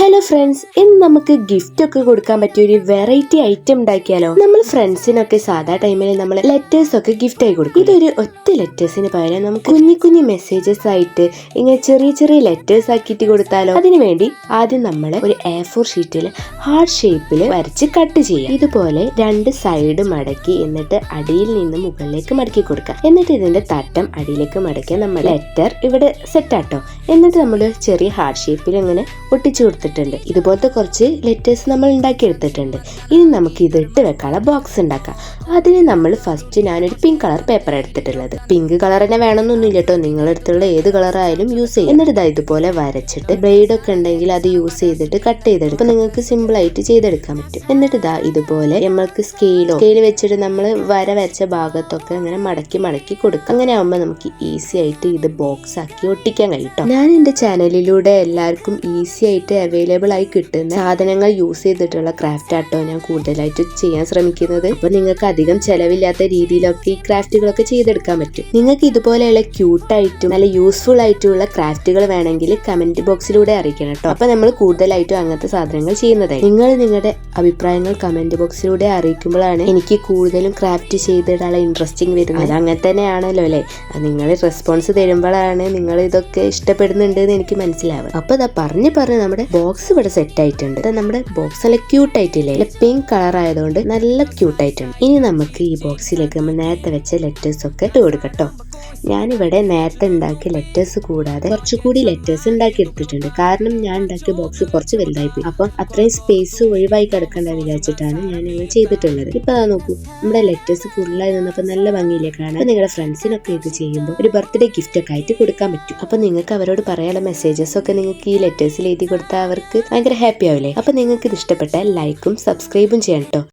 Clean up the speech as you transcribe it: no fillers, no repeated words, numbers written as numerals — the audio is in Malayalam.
ഹലോ ഫ്രണ്ട്സ്, ഇന്ന് നമുക്ക് ഗിഫ്റ്റ് ഒക്കെ കൊടുക്കാൻ പറ്റിയ ഒരു വെറൈറ്റി ഐറ്റം ഉണ്ടാക്കിയാലോ. നമ്മൾ ഫ്രണ്ട്സിനൊക്കെ സാധാ ടൈമിൽ നമ്മൾ ലെറ്റേഴ്സ് ഒക്കെ ഗിഫ്റ്റ് ആയി കൊടുക്കും. ഇതൊരു ഒറ്റ ലെറ്റേഴ്സിന് പകരം നമുക്ക് കുഞ്ഞു കുഞ്ഞു മെസ്സേജസ് ആയിട്ട് ഇങ്ങനെ ചെറിയ ചെറിയ ലെറ്റേഴ്സ് ആക്കിയിട്ട് കൊടുത്താലോ. അതിനുവേണ്ടി ആദ്യം നമ്മൾ ഒരു A4 ഷീറ്റിൽ ഹാർട്ട് ഷേപ്പിൽ വരച്ച് കട്ട് ചെയ്യാം. ഇതുപോലെ രണ്ട് സൈഡ് മടക്കി എന്നിട്ട് അടിയിൽ നിന്ന് മുകളിലേക്ക് മടക്കി കൊടുക്കാം. എന്നിട്ട് ഇതിന്റെ തട്ടം അടിയിലേക്ക് മടക്കിയാൽ നമ്മൾ ലെറ്റർ ഇവിടെ സെറ്റ് ആട്ടോ. എന്നിട്ട് നമ്മൾ ചെറിയ ഹാർട്ട് ഷേപ്പിൽ ഇങ്ങനെ ഒട്ടിച്ചു കൊടുത്തിട്ടുണ്ട്. ഇതുപോലത്തെ കുറച്ച് ലെറ്റേഴ്സ് നമ്മൾ ഉണ്ടാക്കിയെടുത്തിട്ടുണ്ട്. ഇനി നമുക്ക് ഇത് ഇട്ട് വെക്കാനുള്ള ബോക്സ് ഉണ്ടാക്കാം. അതിന് നമ്മൾ ഫസ്റ്റ് ഞാനൊരു പിങ്ക് കളർ പേപ്പർ എടുത്തിട്ടുള്ളത്. പിങ്ക് കളർ തന്നെ വേണമെന്നൊന്നുമില്ല കേട്ടോ, നിങ്ങളെടുത്തുള്ള ഏത് കളർ ആയാലും യൂസ് ചെയ്യും. എന്നിട്ട് ഇതാ ഇതുപോലെ വരച്ചിട്ട് ബ്ലേഡ് ഒക്കെ ഉണ്ടെങ്കിൽ അത് യൂസ് ചെയ്തിട്ട് കട്ട് ചെയ്തെടുക്കും. നിങ്ങൾക്ക് സിമ്പിൾ ആയിട്ട് ചെയ്തെടുക്കാൻ പറ്റും. എന്നിട്ട് ഇതാ ഇതുപോലെ നമ്മൾക്ക് സ്കെയിൽ വെച്ചിട്ട് നമ്മൾ വരച്ച ഭാഗത്തൊക്കെ അങ്ങനെ മടക്കി മടക്കി കൊടുക്കും. അങ്ങനെ ആവുമ്പോൾ നമുക്ക് ഈസി ആയിട്ട് ഇത് ബോക്സ് ആക്കി ഒട്ടിക്കാൻ കഴിയും. ഞാൻ എന്റെ ചാനലിലൂടെ എല്ലാവർക്കും ഈസി ആയിട്ട് അവൈലബിൾ ആയി കിട്ടുന്ന സാധനങ്ങൾ യൂസ് ചെയ്തിട്ടുള്ള ക്രാഫ്റ്റ് ആട്ടോ ഞാൻ കൂടുതലായിട്ട് ചെയ്യാൻ ശ്രമിക്കുന്നത്. അപ്പൊ നിങ്ങൾക്ക് അധികം ചെലവില്ലാത്ത രീതിയിലൊക്കെ ഈ ക്രാഫ്റ്റുകളൊക്കെ ചെയ്തെടുക്കാൻ പറ്റും. നിങ്ങൾക്ക് ഇതുപോലെയുള്ള ക്യൂട്ടായിട്ടും നല്ല യൂസ്ഫുൾ ആയിട്ടുള്ള ക്രാഫ്റ്റുകൾ വേണമെങ്കിൽ കമന്റ് ബോക്സിലൂടെ അറിയിക്കണം കേട്ടോ. അപ്പൊ നമ്മൾ കൂടുതലായിട്ടും അങ്ങനത്തെ സാധനങ്ങൾ ചെയ്യുന്നതായി. നിങ്ങൾ നിങ്ങളുടെ അഭിപ്രായങ്ങൾ കമന്റ് ബോക്സിലൂടെ അറിയിക്കുമ്പോഴാണ് എനിക്ക് കൂടുതലും ക്രാഫ്റ്റ് ചെയ്തിടാനുള്ള ഇൻട്രസ്റ്റിംഗ് വരുന്നത്. അത് അങ്ങനെ തന്നെയാണല്ലോ അല്ലെ. നിങ്ങൾ റെസ്പോൺസ് തരുമ്പോഴാണ് നിങ്ങൾ ഇതൊക്കെ ഇഷ്ടപ്പെടുന്നുണ്ട് എന്ന് എനിക്ക് മനസ്സിലാവുക. അപ്പൊ ഇതാ പറഞ്ഞ് നമ്മുടെ ബോക്സ് ഇവിടെ സെറ്റ് ആയിട്ടുണ്ട്. നമ്മുടെ ബോക്സ് നല്ല ക്യൂട്ട് ആയിട്ടില്ലേ, പിങ്ക് കളർ ആയതുകൊണ്ട് നല്ല ക്യൂട്ട് ആയിട്ടുണ്ട്. ഇനി നമുക്ക് ഈ ബോക്സിലേക്ക് നമ്മൾ നേരത്തെ വെച്ച ലെറ്റേഴ്സ് ഒക്കെ ഇട്ട് കൊടുക്കട്ടോ. ഞാനിവിടെ നേരത്തെ ഉണ്ടാക്കിയ ലെറ്റേഴ്സ് കൂടാതെ കുറച്ചുകൂടി ലെറ്റേഴ്സ് ഉണ്ടാക്കി എടുത്തിട്ടുണ്ട്. കാരണം ഞാൻ ഉണ്ടാക്കിയ ബോക്സ് കുറച്ച് വലുതായി പോയി. അപ്പം അത്രയും സ്പേസ് ഒഴിവായി കിടക്കണ്ട വിചാരിച്ചിട്ടാണ് ഞാൻ അങ്ങനെ ചെയ്തിട്ടുള്ളത്. ഇപ്പൊ നോക്കൂ, നമ്മുടെ ലെറ്റേഴ്സ് ഫുള്ളായി നിന്നപ്പോൾ നല്ല ഭംഗിയിലേക്ക് കാണാം. നിങ്ങളുടെ ഫ്രണ്ട്സിനൊക്കെ ഇത് ചെയ്യുമ്പോൾ ഒരു ബർത്ത്ഡേ ഗിഫ്റ്റ് ഒക്കെ ആയിട്ട് കൊടുക്കാൻ പറ്റും. അപ്പൊ നിങ്ങൾക്ക് അവരോട് പറയാനുള്ള മെസ്സേജസ് ഒക്കെ നിങ്ങൾക്ക് ഈ ലെറ്റേഴ്സിൽ എഴുതി കൊടുത്താൽ അവർക്ക് ഭയങ്കര ഹാപ്പി ആവില്ലേ. അപ്പൊ നിങ്ങൾക്ക് ഇത് ഇഷ്ടപ്പെട്ടാൽ ലൈക്കും സബ്സ്ക്രൈബും ചെയ്യണം കേട്ടോ.